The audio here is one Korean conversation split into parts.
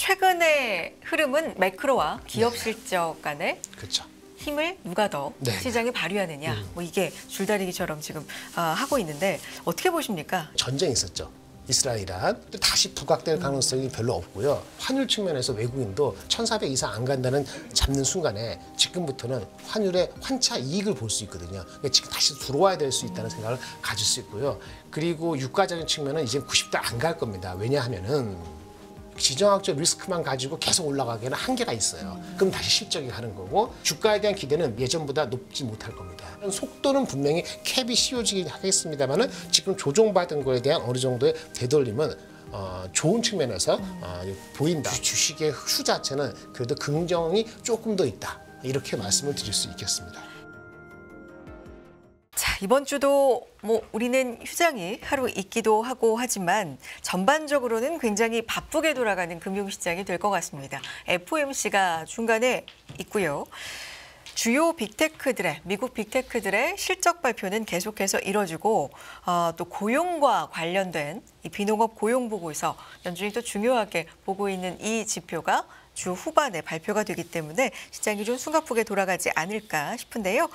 최근의 흐름은 매크로와 기업 실적 간의 그렇죠. 힘을 누가 더 시장에 발휘하느냐, 뭐 이게 줄다리기처럼 지금 하고 있는데 어떻게 보십니까? 전쟁이 있었죠. 이스라엘이란 다시 부각될 가능성이 별로 없고요. 환율 측면에서 외국인도 1,400 이상 안 간다는 잡는 순간에 지금부터는 환율의 환차 이익을 볼 수 있거든요. 그러니까 지금 다시 들어와야 될 수 있다는 생각을 가질 수 있고요. 그리고 유가적인 측면은 이제 90도 안 갈 겁니다. 왜냐하면은 지정학적 리스크만 가지고 계속 올라가기에는 한계가 있어요. 그럼 다시 실적이 가는 거고 주가에 대한 기대는 예전보다 높지 못할 겁니다. 속도는 분명히 캡이 씌워지긴 하겠습니다만은 지금 조정받은 거에 대한 어느 정도의 되돌림은 좋은 측면에서 보인다. 주식의 수 자체는 그래도 긍정이 조금 더 있다. 이렇게 말씀을 드릴 수 있겠습니다. 자, 이번 주도 뭐 우리는 휴장이 하루 있기도 하고 하지만 전반적으로는 굉장히 바쁘게 돌아가는 금융시장이 될 것 같습니다. FOMC가 중간에 있고요. 주요 빅테크들의 미국 빅테크들의 실적 발표는 계속해서 이뤄지고 또 고용과 관련된 이 비농업 고용 보고에서 연준이 또 중요하게 보고 있는 이 지표가 주 후반에 발표가 되기 때문에 시장이 좀 숨가쁘게 돌아가지 않을까 싶은데요.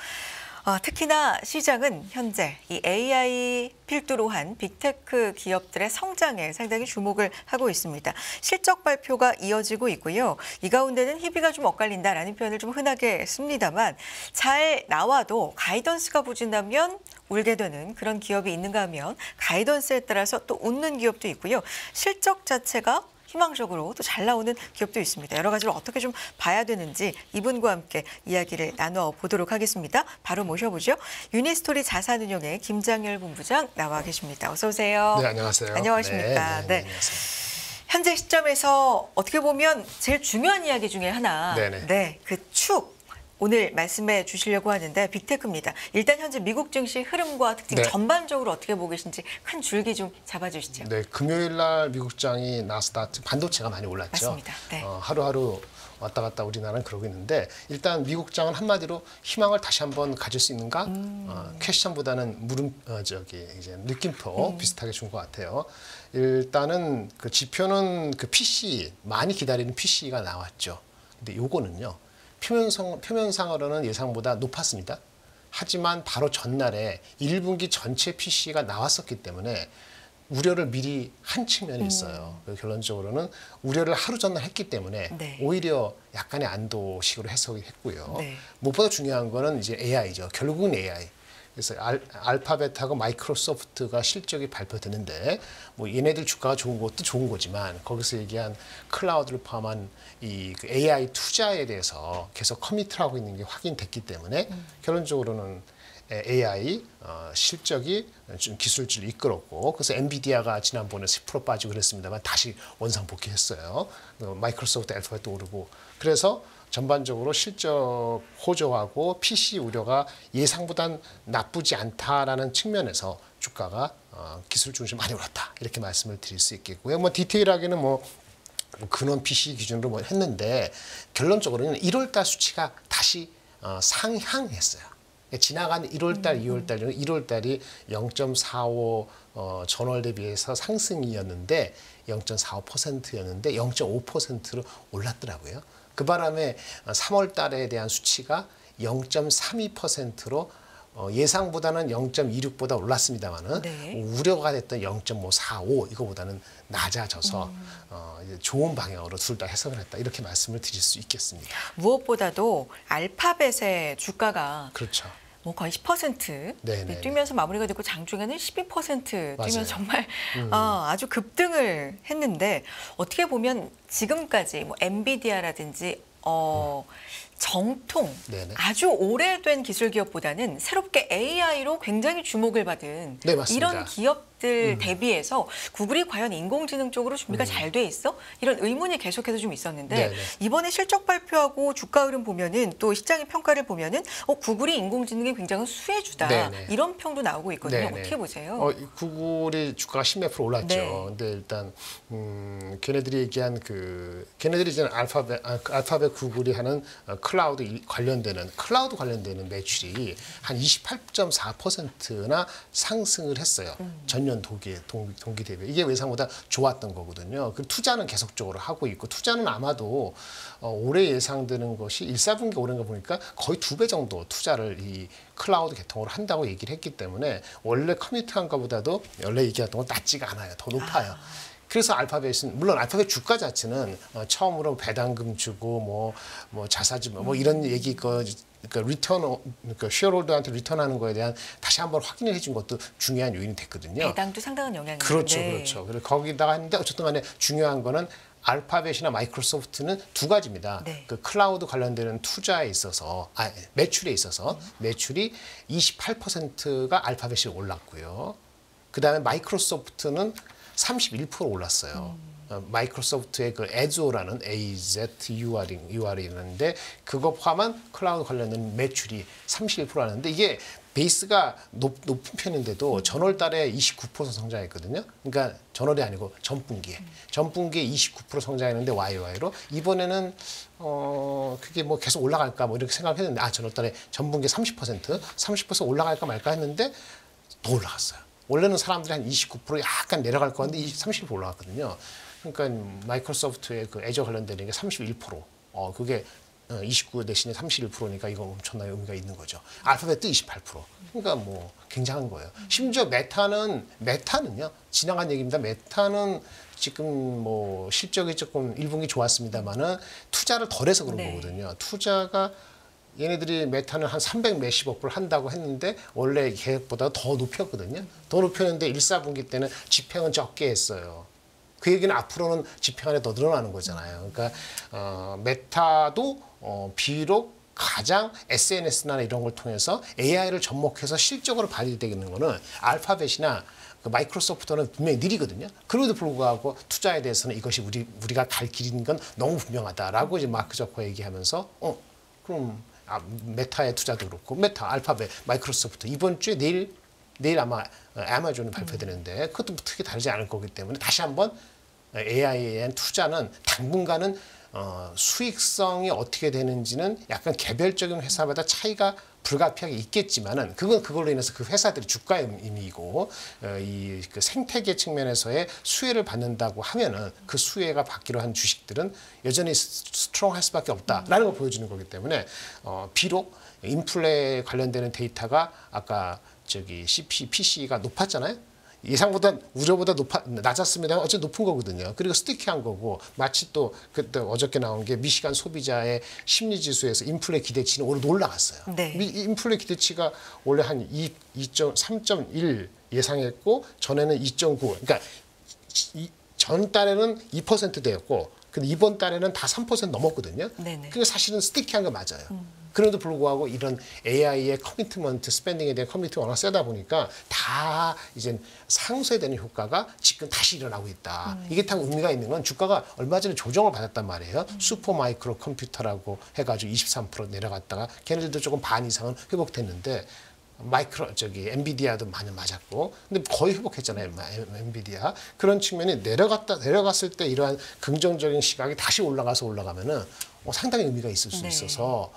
특히나 시장은 현재 이 AI 필두로 한 빅테크 기업들의 성장에 상당히 주목을 하고 있습니다. 실적 발표가 이어지고 있고요. 이 가운데는 희비가 좀 엇갈린다라는 표현을 좀 흔하게 씁니다만 잘 나와도 가이던스가 부진하면 울게 되는 그런 기업이 있는가 하면 가이던스에 따라서 또 웃는 기업도 있고요. 실적 자체가 희망적으로 또 잘 나오는 기업도 있습니다. 여러 가지를 어떻게 좀 봐야 되는지 이분과 함께 이야기를 나눠보도록 하겠습니다. 바로 모셔보죠. 유니스토리 자산운용의 김장열 본부장 나와 계십니다. 어서 오세요. 네, 안녕하세요. 안녕하십니까. 네. 안녕하세요. 현재 시점에서 어떻게 보면 제일 중요한 이야기 중에 하나. 네, 그 축. 오늘 말씀해 주시려고 하는데 빅테크입니다. 일단 현재 미국 증시 흐름과 특징 전반적으로 어떻게 보고 계신지 큰 줄기 좀 잡아주시죠. 네, 금요일 날 미국장이 나스닥 반도체가 많이 올랐죠. 맞습니다. 네. 하루하루 왔다 갔다 우리나라는 그러고 있는데 일단 미국장은 한마디로 희망을 다시 한번 가질 수 있는가? 퀘스천보다는 이제 느낌표 비슷하게 준 것 같아요. 일단은 그 지표는 그 PC 많이 기다리는 PC가 나왔죠. 근데 요거는요. 표면상으로는 예상보다 높았습니다. 하지만 바로 전날에 1분기 전체 PC가 나왔었기 때문에 우려를 미리 한 측면이 있어요. 결론적으로는 우려를 하루 전날 했기 때문에 오히려 약간의 안도식으로 해석이 했고요. 무엇보다 중요한 거는 이제 AI죠. 결국은 AI. 그래서 알파벳하고 마이크로소프트가 실적이 발표되는데 뭐 얘네들 주가가 좋은 것도 좋은 거지만 거기서 얘기한 클라우드를 포함한 이 그 AI 투자에 대해서 계속 커미트를 하고 있는 게 확인됐기 때문에 결론적으로는 AI 실적이 좀 기술주를 이끌었고 그래서 엔비디아가 지난번에 10% 빠지고 그랬습니다만 다시 원상 복귀했어요. 마이크로소프트 알파벳도 오르고 그래서 전반적으로 실적 호조하고 PC 우려가 예상보단 나쁘지 않다라는 측면에서 주가가 기술 중심 많이 올랐다 이렇게 말씀을 드릴 수 있겠고요. 뭐 디테일하게는 뭐 근원 PC 기준으로 뭐 했는데 결론적으로는 1월달 수치가 다시 상향했어요. 지나간 1월달, 2월달, 1월달이 0.45 전월 대비해서 상승이었는데 0.45%였는데 0.5%로 올랐더라고요. 그 바람에 3월 달에 대한 수치가 0.32%로 예상보다는 0.26보다 올랐습니다만은 우려가 됐던 0.45 이거보다는 낮아져서 좋은 방향으로 둘 다 해석을 했다 이렇게 말씀을 드릴 수 있겠습니다. 무엇보다도 알파벳의 주가가 뭐 거의 10% 뛰면서 마무리가 되고 장중에는 12% 뛰면서 정말 아주 급등을 했는데 어떻게 보면 지금까지 뭐 엔비디아라든지 정통 아주 오래된 기술 기업보다는 새롭게 AI로 굉장히 주목을 받은 이런 기업들 대비해서 구글이 과연 인공지능 쪽으로 준비가 잘 돼 있어? 이런 의문이 계속해서 좀 있었는데 이번에 실적 발표하고 주가 흐름 보면은 또 시장의 평가를 보면은 구글이 인공지능에 굉장히 수혜주다 이런 평도 나오고 있거든요. 어떻게 보세요? 구글이 주가가 10몇 % 올랐죠. 근데 일단 걔네들이 얘기한 걔네들이 이제 알파벳 구글이 하는 클라우드 관련되는 매출이 한 28.4%나 상승을 했어요. 전년 동기 대비. 이게 예상보다 좋았던 거거든요. 그 투자는 계속적으로 하고 있고 투자는 아마도 올해 예상되는 것이 1, 4분기 올해인 거 보니까 거의 2배 정도 투자를 이 클라우드 개통을 한다고 얘기를 했기 때문에 원래 커밋한 것보다도 원래 얘기했던 건 낮지가 않아요. 더 높아요. 그래서 알파벳은 물론 알파벳 주가 자체는 처음으로 배당금 주고 뭐 자사주 뭐 이런 얘기 그러니까 그러니까 쉐어홀더한테 리턴하는 거에 대한 다시 한번 확인을 해준 것도 중요한 요인이 됐거든요. 배당도 상당한 영향이 그렇죠, 있는데. 그렇죠. 그리고 거기다가 했는데 어쨌든 간에 중요한 거는 알파벳이나 마이크로소프트는 두 가지입니다. 네. 그 클라우드 관련되는 투자에 있어서, 매출에 있어서 매출이 28%가 알파벳이 올랐고요. 그 다음에 마이크로소프트는 31% 올랐어요. 마이크로소프트의 그 Azure라는 AZUR이라는데 그거 포함한 클라우드 관련된 매출이 31% 하는데 이게 베이스가 높은 편인데도 전월 달에 29% 성장했거든요. 그러니까 전월이 아니고 전분기에 29% 성장했는데 YOY로 이번에는 그게 뭐 계속 올라갈까 뭐 이렇게 생각했는데 전월 달에 전분기 30% 올라갈까 말까 했는데 더 올라갔어요. 원래는 사람들이 한 29% 약간 내려갈 거 같은데 30% 올라갔거든요. 그러니까 마이크로소프트의 그 애저 관련되는 게 31%. 그게 29 대신에 31%니까 이거 엄청나게 의미가 있는 거죠. 알파벳도 28%. 그러니까 뭐 굉장한 거예요. 심지어 메타는요. 지나간 얘기입니다. 메타는 지금 뭐 실적이 조금 1분기 좋았습니다만은 투자를 덜해서 그런 거거든요. 투자가 얘네들이 메타는 한 300 몇십억 불 한다고 했는데 원래 계획보다 더 높였거든요. 더 높였는데 1, 4분기 때는 집행은 적게 했어요. 그 얘기는 앞으로는 집행안에 더 늘어나는 거잖아요. 그러니까 메타도 비록 가장 SNS나 이런 걸 통해서 AI를 접목해서 실적으로 발휘되는 거는 알파벳이나 그 마이크로소프트는 분명히 느리거든요. 그럼에도 불구하고 투자에 대해서는 이것이 우리가 갈 길인 건 너무 분명하다라고 이제 마크 저커 얘기하면서 그럼 메타의 투자도 그렇고 메타, 알파벳, 마이크로소프트 이번 주에 내일 아마 아마존이 발표되는데 그것도 크게 다르지 않을 거기 때문에 다시 한번 AI에 대한 투자는 당분간은 수익성이 어떻게 되는지는 약간 개별적인 회사마다 차이가 불가피하게 있겠지만은 그건 그걸로 인해서 그 회사들이 주가의 의미이고 이 그 생태계 측면에서의 수혜를 받는다고 하면은 그 수혜가 받기로 한 주식들은 여전히 스트롱할 수밖에 없다라는 걸 보여주는 거기 때문에 비록 인플레 관련되는 데이터가 아까 PC가 높았잖아요. 예상보다 우려보다 낮았습니다. 어쨌든 높은 거거든요. 그리고 스티키한 거고 마치 또 그때 어저께 나온 게 미시간 소비자의 심리 지수에서 인플레 기대치는 오늘 올라갔어요. 네. 인플레 기대치가 원래 한 3.1 예상했고 전에는 2.9. 그러니까 전 달에는 2%대였고 근데 이번 달에는 다 3% 넘었거든요. 네네. 그게 사실은 스티키한 거 맞아요. 그럼에도 불구하고 이런 AI의 커미트먼트, 스pen딩에 대한 커미트가 워낙 세다 보니까 다 이제 상쇄되는 효과가 지금 다시 일어나고 있다. 이게 다 의미가 있는 건 주가가 얼마 전에 조정을 받았단 말이에요. 슈퍼 마이크로 컴퓨터라고 해가지고 23% 내려갔다가 걔네들도 조금 반 이상은 회복됐는데 엔비디아도 많이 맞았고 근데 거의 회복했잖아요. 엔비디아. 그런 측면이 내려갔을 때 이러한 긍정적인 시각이 다시 올라가면은 상당히 의미가 있을 수 있어서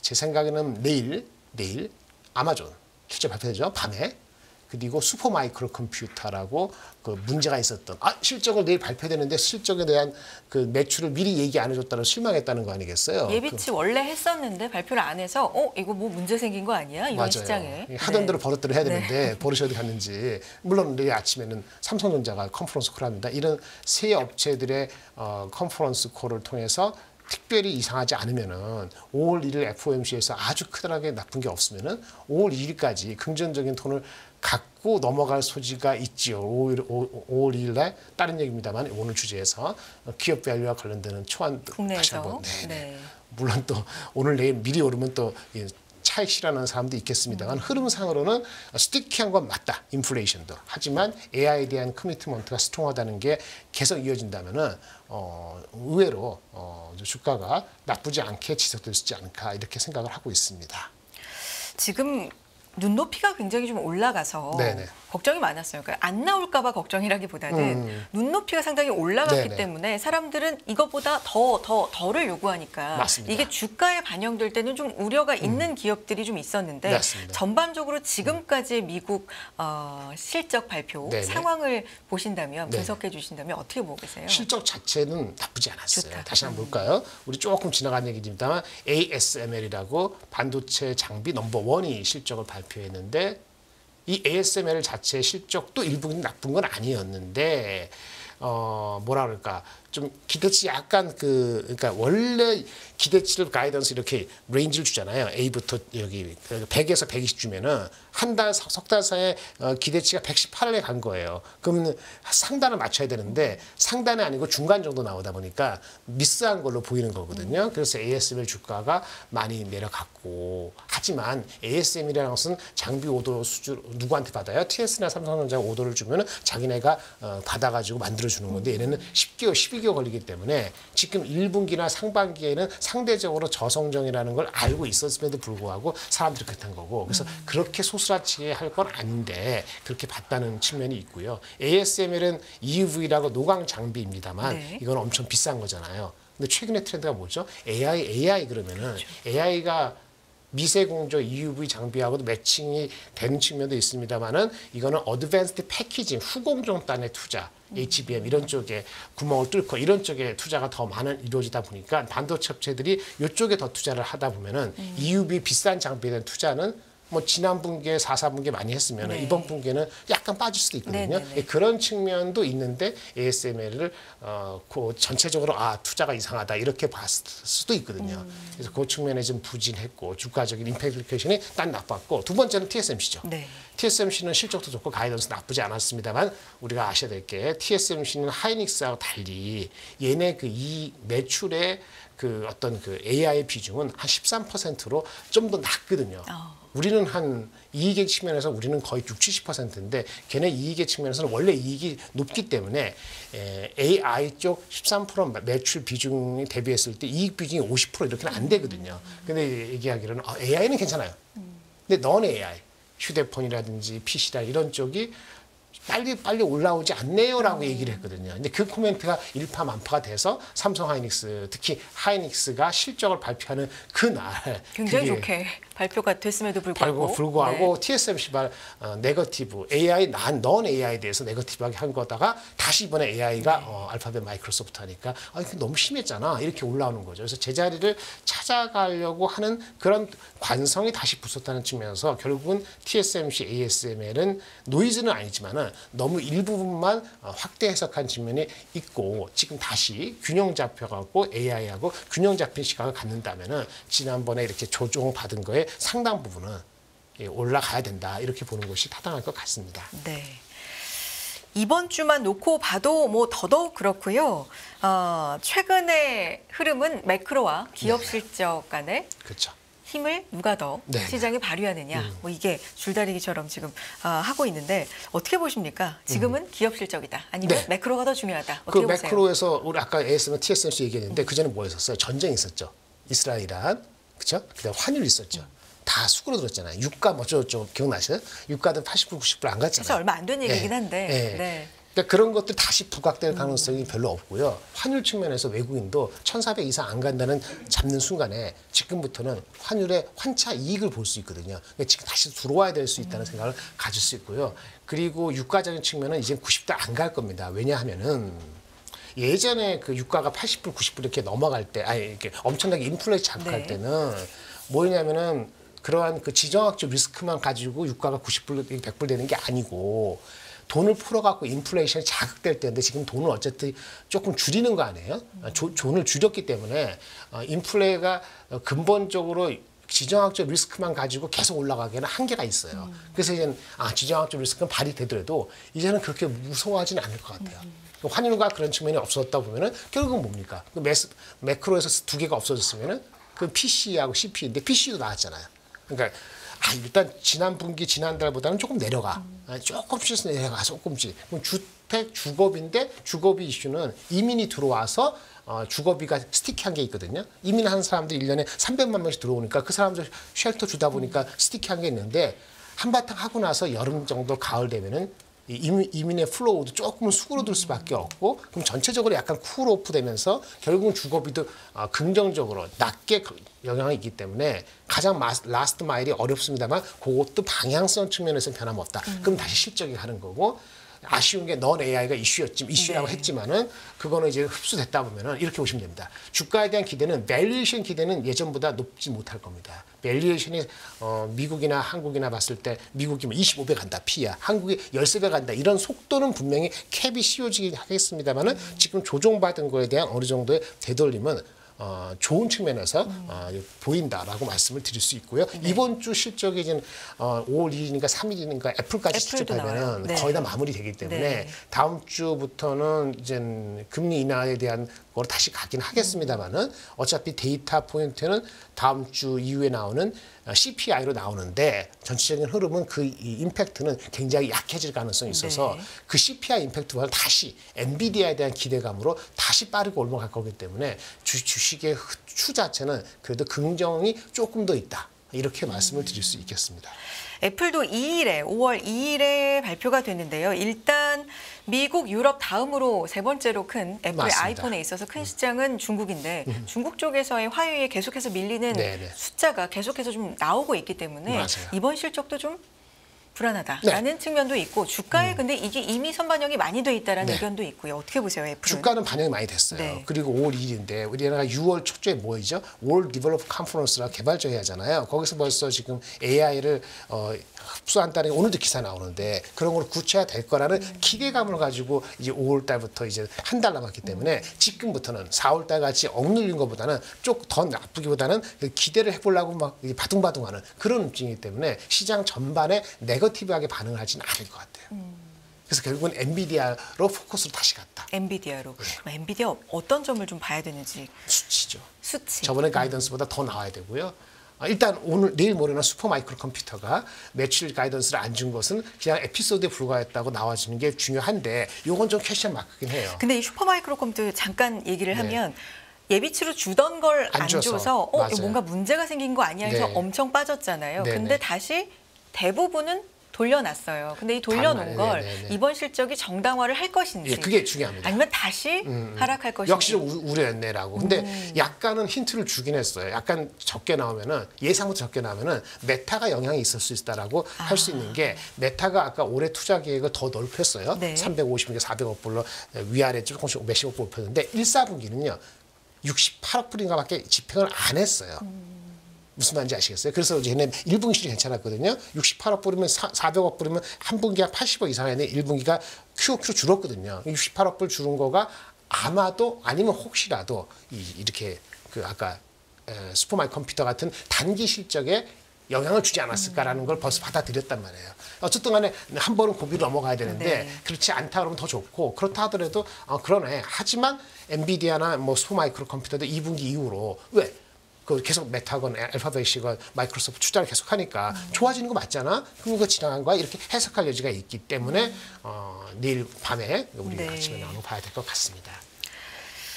제 생각에는 내일 아마존 실제 발표되죠. 밤에. 그리고 슈퍼 마이크로 컴퓨터라고 그 문제가 있었던 실적을 내일 발표되는데 실적에 대한 그 매출을 미리 얘기 안 해줬다고 실망했다는 거 아니겠어요? 예비치 원래 했었는데 발표를 안 해서 이거 뭐 문제 생긴 거 아니야? 이런 맞아요. 시장에. 하던 대로 버릇대로 해야 되는데 버릇이 어디 갔는지. 물론 내일 아침에는 삼성전자가 컨퍼런스 콜을 합니다. 이런 세 업체들의 컨퍼런스 콜을 통해서 특별히 이상하지 않으면은 5월 1일 FOMC에서 아주 크다랗게 나쁜 게 없으면은 5월 2일까지 긍정적인 톤을 갖고 넘어갈 소지가 있지요. 5월 2일 날 다른 얘기입니다만 오늘 주제에서 기업 밸류와 관련되는 초안 다시 한번. 네. 물론 또 오늘 내일 미리 오르면 또 차익 실현하는 사람도 있겠습니다만 흐름상으로는 스티키한 건 맞다. 인플레이션도. 하지만 AI에 대한 커미트먼트가 스트롱하다는 게 계속 이어진다면은 의외로 주가가 나쁘지 않게 지속될 수 있지 않을까 이렇게 생각을 하고 있습니다. 지금 눈높이가 굉장히 좀 올라가서 네네. 걱정이 많았어요. 그러니까 안 나올까 봐 걱정이라기보다는 눈높이가 상당히 올라갔기 네네. 때문에 사람들은 이것보다 덜을 요구하니까 맞습니다. 이게 주가에 반영될 때는 좀 우려가 있는 기업들이 좀 있었는데 맞습니다. 전반적으로 지금까지의 미국 실적 발표 네네. 상황을 보신다면 네. 분석해 주신다면 어떻게 보고 계세요? 실적 자체는 나쁘지 않았어요. 좋다. 다시 한번 볼까요? 우리 조금 지나간 얘기입니다만 ASML이라고 반도체 장비 넘버 1이 실적을 발표했는데 이 ASML 자체의 실적도 일부는 나쁜 건 아니었는데 뭐라 그럴까 좀 기대치 약간 그러니까 원래 기대치를 가이던스 이렇게 레인지를 주잖아요. A부터 여기 100에서 120 주면은 한 달 석 달 사이에 기대치가 118에 간 거예요. 그러면 상단을 맞춰야 되는데 상단이 아니고 중간 정도 나오다 보니까 미스한 걸로 보이는 거거든요. 그래서 ASML 주가가 많이 내려갔고 하지만 ASML이라는 것은 장비 오더 수주 누구한테 받아요? TS나 삼성전자가 오더를 주면은 자기네가 받아가지고 만들어주는 건데 얘네는 10개월, 12개월 걸리기 때문에 지금 1분기나 상반기에는 상대적으로 저성장이라는 걸 알고 있었음에도 불구하고 사람들이 그렇다는 거고 그래서 그렇게 소스라치게 할 건 아닌데 그렇게 봤다는 측면이 있고요. ASML은 EUV라고 노광 장비입니다만 네. 이건 엄청 비싼 거잖아요. 근데 최근의 트렌드가 뭐죠? AI 그러면은 AI가 미세공조 EUV 장비하고도 매칭이 되는 측면도 있습니다만은 이거는 어드밴스드 패키징 후공정단의 투자 HBM 이런 쪽에 구멍을 뚫고 이런 쪽에 투자가 더 많은 이루어지다 보니까 반도체 업체들이 이쪽에 더 투자를 하다 보면은 EUV 비싼 장비에 대한 투자는 뭐 지난 분기에 4, 4분기에 많이 했으면 네. 이번 분기에는 약간 빠질 수도 있거든요. 네네네. 그런 측면도 있는데 ASML을 그 전체적으로 투자가 이상하다 이렇게 봤을 수도 있거든요. 그래서 그 측면에 좀 부진했고 주가적인 임팩리케이션이 딱 나빴고 두 번째는 TSMC죠. 네. TSMC는 실적도 좋고 가이던스 나쁘지 않았습니다만 우리가 아셔야 될 게 TSMC는 하이닉스하고 달리 얘네 그 이 매출의 그 어떤 그 AI 비중은 한 13%로 좀 더 낮거든요. 우리는 한 이익의 측면에서 우리는 거의 60, 70%인데 걔네 이익의 측면에서는 원래 이익이 높기 때문에 AI 쪽 13% 매출 비중이 대비했을 때 이익 비중이 50% 이렇게는 안 되거든요. 근데 얘기하기로는 AI는 괜찮아요. 근데 넌 AI 휴대폰이라든지 PC라 이런 쪽이 빨리 올라오지 않네요라고 얘기를 했거든요. 근데 그 코멘트가 일파만파가 돼서 삼성 하이닉스 특히 하이닉스가 실적을 발표하는 그날 굉장히 좋게 발표가 됐음에도 불구하고 네. TSMC가 네거티브 AI 넌 AI에 대해서 네거티브하게 한 거다가 다시 이번에 AI가 알파벳 마이크로소프트 하니까 이게 너무 심했잖아 이렇게 올라오는 거죠. 그래서 제자리를 찾아가려고 하는 그런 관성이 다시 붙었다는 측면에서 결국은 TSMC, ASML은 노이즈는 아니지만은 너무 일부분만 확대 해석한 측면이 있고 지금 다시 균형 잡혀갖고 AI하고 균형 잡힌 시각을 갖는다면은 지난번에 이렇게 조정 받은 거에 상당 부분은 올라가야 된다 이렇게 보는 것이 타당할 것 같습니다. 네. 이번 주만 놓고 봐도 뭐 더더욱 그렇고요. 최근의 흐름은 매크로와 기업 실적 간의 그렇죠. 힘을 누가 더 네. 시장에 발휘하느냐 뭐 이게 줄다리기처럼 지금 하고 있는데 어떻게 보십니까? 지금은 기업 실적이다 아니면 네. 매크로가 더 중요하다. 그 어떻게 보세요? 매크로에서 우리 아까 ASML, TSMC 얘기했는데 그 전에 뭐 있었어요? 전쟁 있었죠. 이스라엘, 이란, 그렇죠? 그다음 환율 있었죠. 다 수그러들었잖아요. 유가 뭐 어쩌고저쩌고 기억나세요? 유가도 89, 90불 안 갔잖아요. 사실 얼마 안 된 얘기긴 한데. 네. 네. 그러니까 그런 것들 다시 부각될 가능성이 별로 없고요. 환율 측면에서 외국인도 1,400 이상 안 간다는 잡는 순간에 지금부터는 환율의 환차 이익을 볼 수 있거든요. 그러니까 지금 다시 들어와야 될 수 있다는 생각을 가질 수 있고요. 그리고 유가적인 측면은 이제 90도 안 갈 겁니다. 왜냐하면은 예전에 그 유가가 80불, 90불 이렇게 넘어갈 때, 이렇게 엄청나게 인플레이션 자극할 네. 때는 뭐냐면은 그러한 그 지정학적 리스크만 가지고 유가가 90불, 100불 되는 게 아니고 돈을 풀어갖고 인플레이션이 자극될 때인데 지금 돈을 어쨌든 조금 줄이는 거 아니에요? 돈을 줄였기 때문에 인플레가 근본적으로 지정학적 리스크만 가지고 계속 올라가기에는 한계가 있어요. 그래서 이제는 지정학적 리스크는 발휘되더라도 이제는 그렇게 무서워하지는 않을 것 같아요. 환율과 그런 측면이 없었다 보면은 결국은 뭡니까? 매크로에서 두 개가 없어졌으면은 그 PC하고 CP인데 PC도 나왔잖아요. 그러니까 일단 지난 분기 지난달보다는 조금 내려가. 조금씩 내려가 조금씩. 그럼 주택 주거비인데 주거비 이슈는 이민이 들어와서 주거비가 스티키한 게 있거든요. 이민하는 사람들이 1년에 300만 명씩 들어오니까 그 사람들 쉘터 주다 보니까 스티키한 게 있는데 한바탕 하고 나서 여름 정도 가을 되면은 이민의 플로우도 조금은 수그러들 수밖에 없고 그럼 전체적으로 약간 쿨오프 되면서 결국은 주거비도 긍정적으로 낮게 영향이 있기 때문에 가장 라스트 마일이 어렵습니다만 그것도 방향성 측면에서 변함없다. 그럼 다시 실적이 하는 거고 아쉬운 게 넌 AI가 이슈라고 네. 했지만은 그거는 이제 흡수됐다 보면은 이렇게 보시면 됩니다. 주가에 대한 기대는 밸류에이션 기대는 예전보다 높지 못할 겁니다. 밸류에이션이 미국이나 한국이나 봤을 때 미국이 25배 간다 P야, 한국이 13배 간다 이런 속도는 분명히 캡이 씌워지긴 하겠습니다만은 지금 조정받은 거에 대한 어느 정도의 되돌림은 좋은 측면에서 보인다라고 말씀을 드릴 수 있고요. 네. 이번 주 실적이 이제 5월 2일인가 3일이니까 애플까지 애플도 나와요. 실적하면은 네. 거의 다 마무리되기 때문에 네. 다음 주부터는 이제 금리 인하에 대한 거로 다시 가긴 하겠습니다만은 어차피 데이터 포인트는 다음 주 이후에 나오는 CPI로 나오는데 전체적인 흐름은 그 임팩트는 굉장히 약해질 가능성이 있어서 네. 그 CPI 임팩트와 다시 엔비디아에 대한 기대감으로 다시 빠르게 올라갈 거기 때문에 주식의 추 자체는 그래도 긍정이 조금 더 있다. 이렇게 말씀을 드릴 수 있겠습니다. 애플도 5월 2일에 발표가 됐는데요. 일단 미국, 유럽 다음으로 세 번째로 큰 애플의 맞습니다. 아이폰에 있어서 큰 시장은 중국인데 중국 쪽에서의 화요에 계속해서 밀리는 네네. 숫자가 계속해서 좀 나오고 있기 때문에 맞아요. 이번 실적도 좀 불안하다라는 측면도 있고 주가에 근데 이게 이미 선반영이 많이 돼 있다라는 네. 의견도 있고요. 어떻게 보세요, 애플은? 주가는 반영이 많이 됐어요. 네. 그리고 5월 2일인데 우리나라가 6월 초에 뭐이죠? World Developer Conference라 개발자 회의하잖아요. 거기서 벌써 지금 AI를 흡수한다는 게 오늘도 기사 나오는데 그런 걸 구체화될 거라는 기대감을 가지고 이제 5월 달부터 이제 한 달 남았기 때문에 지금부터는 4월 달 같이 억눌린 것보다는 조금 더 나쁘기보다는 기대를 해보려고 막 바둥바둥하는 그런 움직이기 때문에 시장 전반에 네거티브하게 반응을 하지는 않을 것 같아요. 그래서 결국은 엔비디아로 포커스를 다시 갔다. 엔비디아로. 엔비디아 어떤 점을 좀 봐야 되는지 수치죠. 수치. 저번에 가이던스보다 더 나와야 되고요. 일단 오늘 내일 모레는 슈퍼마이크로 컴퓨터가 매출 가이던스를 안 준 것은 그냥 에피소드에 불과했다고 나와주는 게 중요한데 이건 좀 캐시한 마크긴 해요. 근데 이 슈퍼마이크로 컴퓨터 잠깐 얘기를 네. 하면 예비치로 주던 걸 안 안 줘서. 줘서 맞아요. 뭔가 문제가 생긴 거 아니야 해서 네. 엄청 빠졌잖아요. 네, 근데 네. 다시 대부분은 돌려놨어요. 근데 이 돌려놓은 걸 네, 네. 이번 실적이 정당화를 할 것인지 예, 그게 중요합니다. 아니면 다시 하락할 것인지. 역시 좀 우려했네라고. 근데 약간은 힌트를 주긴 했어요. 약간 적게 나오면은 예상보다 적게 나오면은 메타가 영향이 있을 수 있다라고 할 수 있는 게 메타가 아까 올해 투자 계획을 더 넓혔어요. 네. 350억, 400억 불로 위아래 조금씩 몇십억 불 높였는데 1사분기는요 68억 불인가밖에 집행을 안 했어요. 무슨 말인지 아시겠어요? 그래서 얘네 1분기 실이 괜찮았거든요. 68억 뿌리면 400억 뿌리면 한 분기가 80억 이상 했는데 1분기가 QOQ 줄었거든요. 68억 불 줄은 거가 아마도 아니면 혹시라도 이렇게 그 아까 슈퍼마이크 컴퓨터 같은 단기 실적에 영향을 주지 않았을까라는 걸 벌써 받아들였단 말이에요. 어쨌든 간에 한 번은 고비를 넘어가야 되는데 네. 그렇지 않다 그러면 더 좋고 그렇다 하더라도 그러네. 하지만 엔비디아나 뭐 슈퍼마이크로 컴퓨터도 2분기 이후로 왜? 그 계속 메타건, 알파벳이건 마이크로소프트 투자를 계속하니까 좋아지는 거 맞잖아. 그럼 이거 지나간 거야 이렇게 해석할 여지가 있기 때문에 내일 밤에 우리 네. 아침에 나눠 봐야 될 것 같습니다.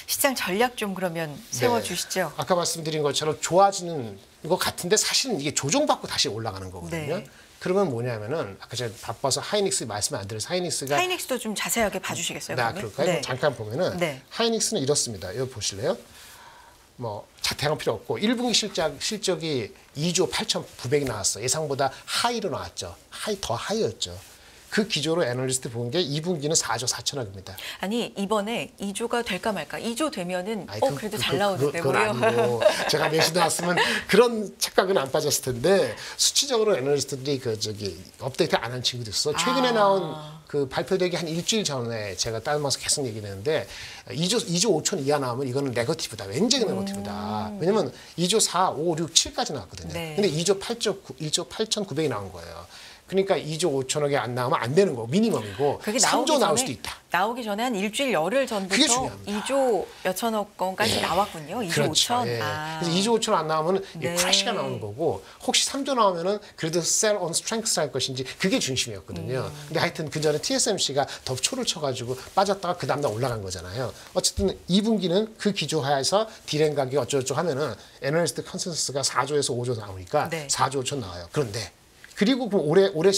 시장 전략 좀 그러면 세워주시죠. 아까 말씀드린 것처럼 좋아지는 것 같은데 사실은 이게 조정받고 다시 올라가는 거거든요. 네. 그러면 뭐냐면은 아까 제가 바빠서 하이닉스 말씀 안 드려서 하이닉스가 하이닉스도 좀 자세하게 봐주시겠어요? 그러면? 그럴까요? 네. 잠깐 보면은 네. 하이닉스는 이렇습니다. 여기 보실래요? 뭐 자퇴한 필요 없고 1분기 실적이 2조 8,900이 나왔어. 예상보다 하이로 나왔죠. 더 하이였죠. 그 기조로 애널리스트 본 게 2분기는 4조 4천억입니다. 아니 이번에 2조가 될까 말까. 2조 되면은 아니, 그래도 잘 나오는데 그건 뭐요? 아니고 제가 매시 나왔으면 그런 착각은 안 빠졌을 텐데 수치적으로 애널리스트들이 업데이트 안 한 친구도 있어. 최근에 나온 그 발표되기 한 일주일 전에 제가 다운받아서 계속 얘기했는데 2조 5천 이하 나오면 이거는 네거티브다. 굉장히 네거티브다. 왜냐면 2조 4, 5, 6, 7까지 나왔거든요. 네. 근데 1조 8,900이 나온 거예요. 그러니까 2조 5천억이 안 나오면 안 되는 거 미니멈이고 그게 3조 나올 수도 있다. 나오기 전에 한 일주일 열흘 전부터 그게 중요합니다. 2조 몇천억 원까지 나왔군요. 2조 그렇죠. 5천. 예. 그래서 2조 5천 안 나오면 네. 크래시가 나오는 거고 혹시 3조 나오면은 그래도 sell on strength 할 것인지 그게 중심이었거든요. 근데 하여튼 그 전에 TSMC가 더 초를 쳐가지고 빠졌다가 그 다음날 올라간 거잖아요. 어쨌든 2분기는 그 기조하에서 디램 가격이 어쩌고저쩌고 하면은 애널리스트 컨센서스가 4조에서 5조 나오니까 네. 4조 5천 나와요. 그런데 그리고 그 올해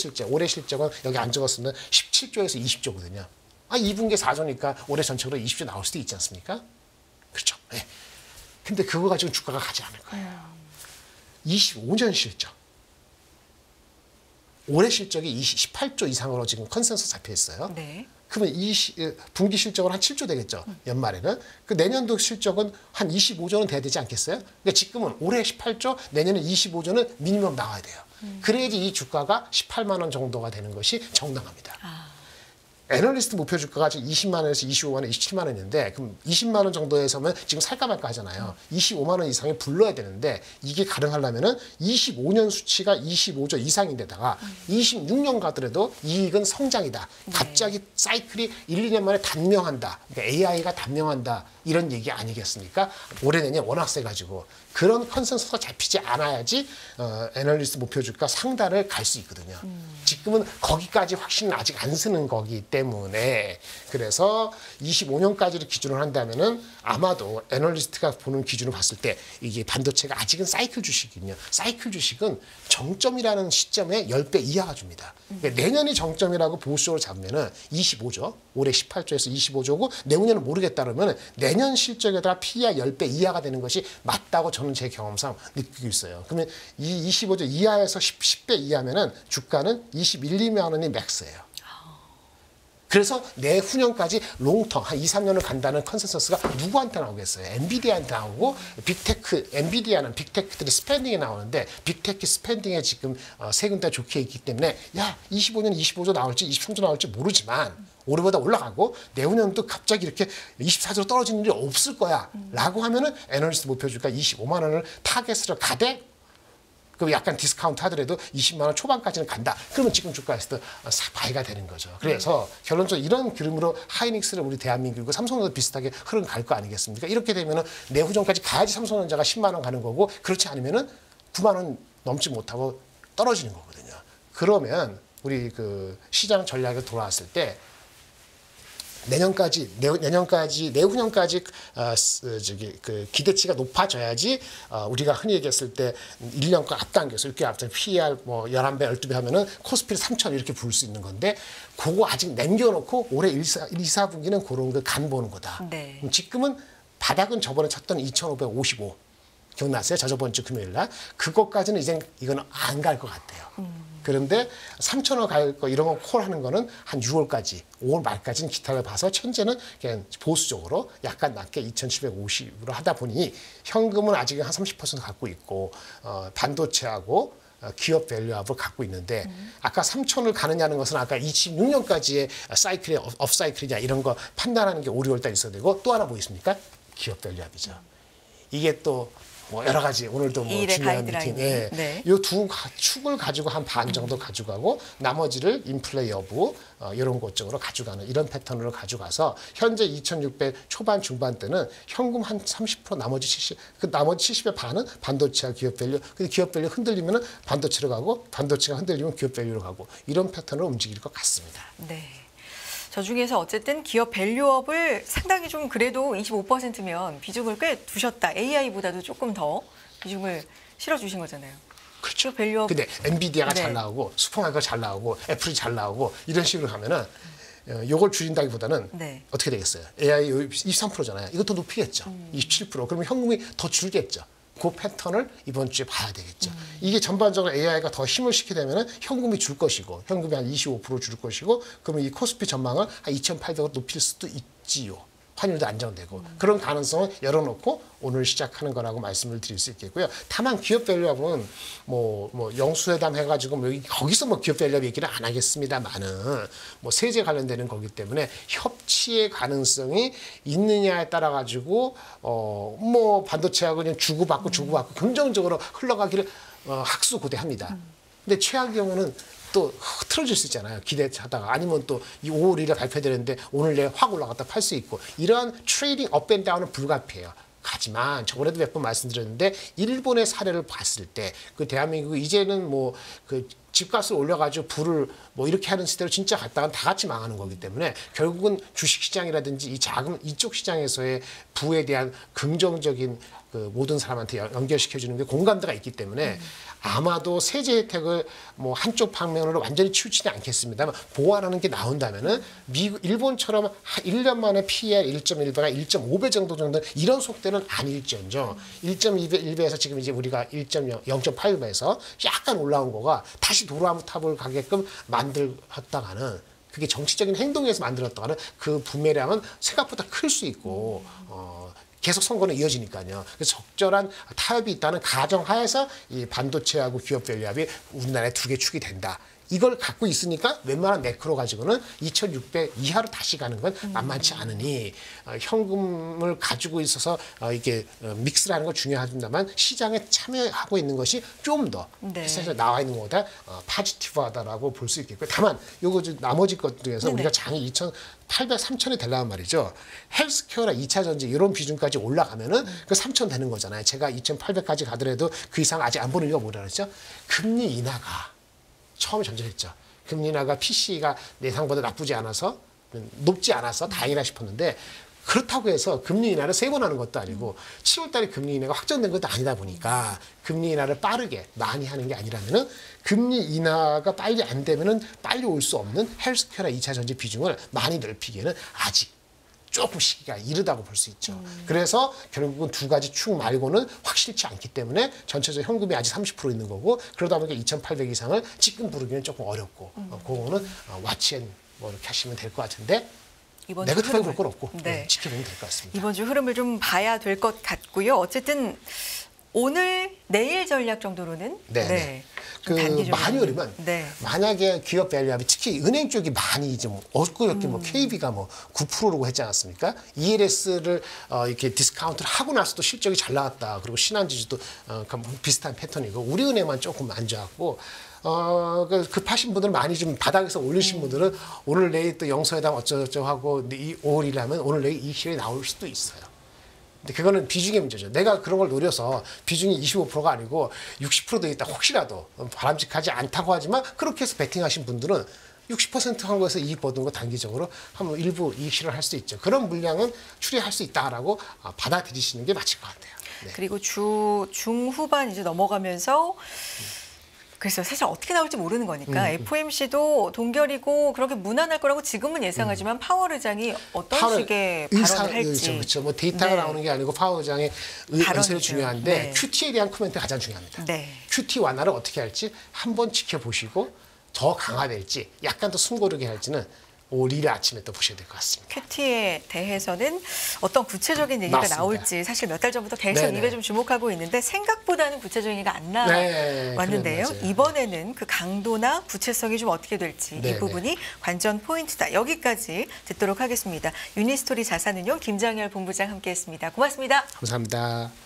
실적은 여기 안 적었으면 17조에서 20조거든요. 2분기 4조니까 올해 전체로 20조 나올 수도 있지 않습니까? 그렇죠. 네. 근데 그거 가지고 주가가 가지 않을 거예요. 25년 실적. 올해 실적이 18조 이상으로 지금 컨센서스 잡혀 있어요. 네. 그러면 분기 실적은 한 7조 되겠죠. 연말에는. 그 내년도 실적은 한 25조는 돼야 되지 않겠어요? 그러니까 지금은 올해 18조, 내년에 25조는 미니멈 나와야 돼요. 그래야지 이 주가가 18만 원 정도가 되는 것이 정당합니다. 애널리스트 목표 주가가 지금 20만 원에서 25만 원, 27만 원인데 그럼 20만 원 정도에서면 지금 살까 말까 하잖아요. 25만 원 이상이 불러야 되는데 이게 가능하려면은 25년 수치가 25조 이상인데다가 26년 가더라도 이익은 성장이다. 갑자기 사이클이 1, 2년 만에 단명한다. 그러니까 AI가 단명한다. 이런 얘기 아니겠습니까? 올해 내년 워낙 세가지고 그런 컨센서스가 잡히지 않아야지 애널리스트 목표 주가 상단을 갈 수 있거든요. 지금은 거기까지 확신은 아직 안 쓰는 거기 때문에 그래서 25년까지를 기준으로 한다면은 아마도 애널리스트가 보는 기준을 봤을 때 이게 반도체가 아직은 사이클 주식이거든요. 사이클 주식은 정점이라는 시점에 10배 이하가 줍니다. 그러니까 내년이 정점이라고 보수적으로 잡으면은 25조, 올해 18조에서 25조고 내후년은 모르겠다 그러면 내년 실적에다가 PE가 10배 이하가 되는 것이 맞다고 저는 제 경험상 느끼고 있어요. 그러면 이 25조 이하에서 10배 이하면은 주가는 21, 2만 원이 맥스예요. 그래서 내후년까지 롱텀 한 2, 3년을 간다는 컨센서스가 누구한테 나오겠어요? 엔비디아한테 나오고 빅테크, 엔비디아는 빅테크들이 스pen딩에 나오는데 빅테크 스pen딩에 지금 세 군데 좋게 있기 때문에 야 25년 25조 나올지 23조 나올지 모르지만 올해보다 올라가고 내후년도 갑자기 이렇게 24조로 떨어지는 일이 없을 거야 라고 하면은 애널리스트 목표주가 25만 원을 타겟으로 가되 그 약간 디스카운트 하더라도 20만 원 초반까지는 간다. 그러면 지금 주가에서도 바이가 되는 거죠. 그래서 결론적으로 이런 그림으로 하이닉스를 우리 대한민국이고 삼성전자 비슷하게 흐름 갈 거 아니겠습니까? 이렇게 되면은 내후전까지 가야지 삼성전자가 10만 원 가는 거고 그렇지 않으면은 9만 원 넘지 못하고 떨어지는 거거든요. 그러면 우리 그 시장 전략에 돌아왔을 때 내년까지 내후년까지 그 기대치가 높아져야지 우리가 흔히 얘기했을 때 1년간 앞당겨서 이렇게 앞당 PER 뭐 11배, 12배 하면은 코스피를 3천 이렇게 부를 수 있는 건데 그거 아직 남겨놓고 올해 1, 4분기는 그런 거 간 보는 거다. 네. 지금은 바닥은 저번에 쳤던 2,555 기억나세요? 저번 주 금요일 날 그것까지는 이제 이거는 안 갈 것 같아요. 그런데 3,000원 갈 거 이런 거 콜하는 거는 한 6월까지, 5월 말까지는 기타를 봐서 현재는 그냥 보수적으로 약간 낮게 2,750으로 하다 보니 현금은 아직 한 30% 갖고 있고 반도체하고 기업 밸류업을 갖고 있는데 아까 3,000을 가느냐는 것은 아까 26년까지의 사이클이 업사이클이냐 이런 거 판단하는 게 5, 6월 달 있어야 되고 또 하나 뭐 있습니까? 기업 밸류업이죠. 이게 또 뭐 여러 가지 오늘도 뭐 중요한 미팅, 네. 이 두 축을 가지고 한 반 정도 가져가고 나머지를 인플레 여부 이런 것 쪽으로 가져가는 이런 패턴으로 가져가서 현재 2,600 초반 중반 때는 현금 한 30% 나머지 70, 그 나머지 70의 반은 반도체와 기업 밸류. 근데 기업 밸류 흔들리면은 반도체로 가고 반도체가 흔들리면 기업 밸류로 가고 이런 패턴으로 움직일 것 같습니다. 네. 저 중에서 어쨌든 기업 밸류업을 상당히 좀 그래도 25%면 비중을 꽤 두셨다. AI보다도 조금 더 비중을 실어주신 거잖아요. 그렇죠. 밸류업. 근데 엔비디아가 네. 잘 나오고 슈퍼마이크가 잘 나오고 애플이 잘 나오고 이런 식으로 하면은 요걸 줄인다기보다는 네. 어떻게 되겠어요? AI 23%잖아요. 이것도 높이겠죠. 27%. 그러면 현금이 더 줄겠죠. 그 패턴을 이번 주에 봐야 되겠죠. 이게 전반적으로 AI가 더 힘을 시키게 되면 현금이 줄 것이고 현금이 한 25% 줄 것이고 그러면 이 코스피 전망을 한 2,800으로 높일 수도 있지요. 환율도 안정되고 그런 가능성을 열어놓고 오늘 시작하는 거라고 말씀을 드릴 수 있겠고요. 다만 기업 밸류업은 뭐 영수회담 해가지고 뭐 거기서 뭐 기업 밸류업 얘기를 안 하겠습니다만은 뭐 세제 관련되는 거기 때문에 협치의 가능성이 있느냐에 따라 가지고 뭐 반도체하고 그냥 주고받고 긍정적으로 흘러가기를 학수고대합니다. 근데 최악의 경우는 또 틀어질 수 있잖아요. 기대하다가 아니면 또 이 5월 1일에 발표되는데 오늘 내에 확 올라갔다 팔 수 있고 이러한 트레이딩 업앤다운은 불가피해요. 하지만 저번에도 몇 번 말씀드렸는데 일본의 사례를 봤을 때 그 대한민국이 이제는 뭐 그 집값을 올려가지고 부를 뭐 이렇게 하는 시대로 진짜 갔다간 다 같이 망하는 거기 때문에 결국은 주식시장이라든지 이 자금 이쪽 시장에서의 부에 대한 긍정적인 그 모든 사람한테 연결시켜주는 게 공감대가 있기 때문에 아마도 세제 혜택을 뭐 한쪽 방면으로 완전히 치우치지 않겠습니다만 보완하는 게 나온다면은 일본처럼 1년 만에 PER 1.1배가 1.5배 정도는 이런 속도는 아닐지언정 1.1배에서 지금 이제 우리가 0.8배에서 약간 올라온 거가 다시 도라탑을 가게끔 만들었다가는 그게 정치적인 행동에서 만들었다가는 그 부매량은 생각보다 클 수 있고 계속 선거는 이어지니까요. 그래서 적절한 타협이 있다는 가정하에서 이 반도체하고 기업 밸류압이 우리나라의 두 개 축이 된다. 이걸 갖고 있으니까 웬만한 매크로 가지고는 2,600 이하로 다시 가는 건 만만치 않으니 현금을 가지고 있어서 이게 믹스라는 건 중요하지만 시장에 참여하고 있는 것이 좀 더 세상에 나와 있는 것보다 파지티브하다라고 볼 수 있겠고요. 다만 요거 나머지 것 중에서 우리가 장이 2,800, 3,000이 되려면 말이죠. 헬스케어나 2차 전지 이런 비중까지 올라가면은 그 3,000 되는 거잖아요. 제가 2,800까지 가더라도 그 이상 아직 안 보는 이유가 뭐라 그랬죠? 금리 인하가 처음에 전제했죠. 금리 인하가 PC가 예상보다 나쁘지 않아서 높지 않아서 다행이라 싶었는데 그렇다고 해서 금리 인하를 3번 하는 것도 아니고 7월 달에 금리 인하가 확정된 것도 아니다 보니까 금리 인하를 빠르게 많이 하는 게 아니라면은 금리 인하가 빨리 안 되면은 빨리 올 수 없는 헬스케어나 2차 전지 비중을 많이 넓히기에는 아직 조금 시기가 이르다고 볼 수 있죠. 그래서 결국은 두 가지 축 말고는 확실치 않기 때문에 전체적 현금이 아직 30% 있는 거고 그러다 보니까 2,800 이상을 지금 부르기는 조금 어렵고 그거는 와치앤 뭐 이렇게 하시면 될 것 같은데 네거티브하게 볼 건 없고 지켜보면 될 것 같습니다. 이번 주 흐름을 좀 봐야 될 것 같고요. 어쨌든 오늘 내일 전략 정도로는 그 많이 어리면 만약에 기업 밸류압이 특히 은행 쪽이 많이 좀 엊그저께 뭐 KB가 뭐 9%라고 했지 않았습니까? ELS를 이렇게 디스카운트를 하고 나서도 실적이 잘 나왔다. 그리고 신한지주도 비슷한 패턴이고 우리은행만 조금 안 좋았고 급하신 분들은 많이 좀 바닥에서 올리신 분들은 오늘 내일 또 영서회담 어쩌고저쩌고 하고 5월이라면 오늘 내일 이 시간에 나올 수도 있어요. 근데 그거는 비중의 문제죠. 내가 그런 걸 노려서 비중이 25%가 아니고 60% 되겠다. 혹시라도 바람직하지 않다고 하지만 그렇게 해서 베팅하신 분들은 60%한 거에서 이익 보던 거 단기적으로 한번 일부 이익 실현할 수 있죠. 그런 물량은 추리할 수 있다라고 받아들이시는 게 맞을 것 같아요. 네. 그리고 주 중후반 이제 넘어가면서 그래서 사실 어떻게 나올지 모르는 거니까 FOMC도 동결이고 그렇게 무난할 거라고 지금은 예상하지만 파월 의장이 어떤 식의 발언을 할지. 그렇죠. 뭐 데이터가 나오는 게 아니고 파월 의장의 의사가 중요한데 QT에 대한 코멘트가 가장 중요합니다. QT 완화를 어떻게 할지 한번 지켜보시고 더 강화될지 약간 더 숨고르게 할지는 오늘 아침에 또 보셔야 될 것 같습니다. QT에 대해서는 어떤 구체적인 얘기가 맞습니다. 나올지 사실 몇 달 전부터 계속 입에 좀 주목하고 있는데 생각보다는 구체적인 얘기가 안 나왔는데요. 이번에는 그 강도나 구체성이 좀 어떻게 될지 이 부분이 관전 포인트다. 여기까지 듣도록 하겠습니다. 유니스토리 자산운용 김장열 본부장 함께했습니다. 고맙습니다. 감사합니다.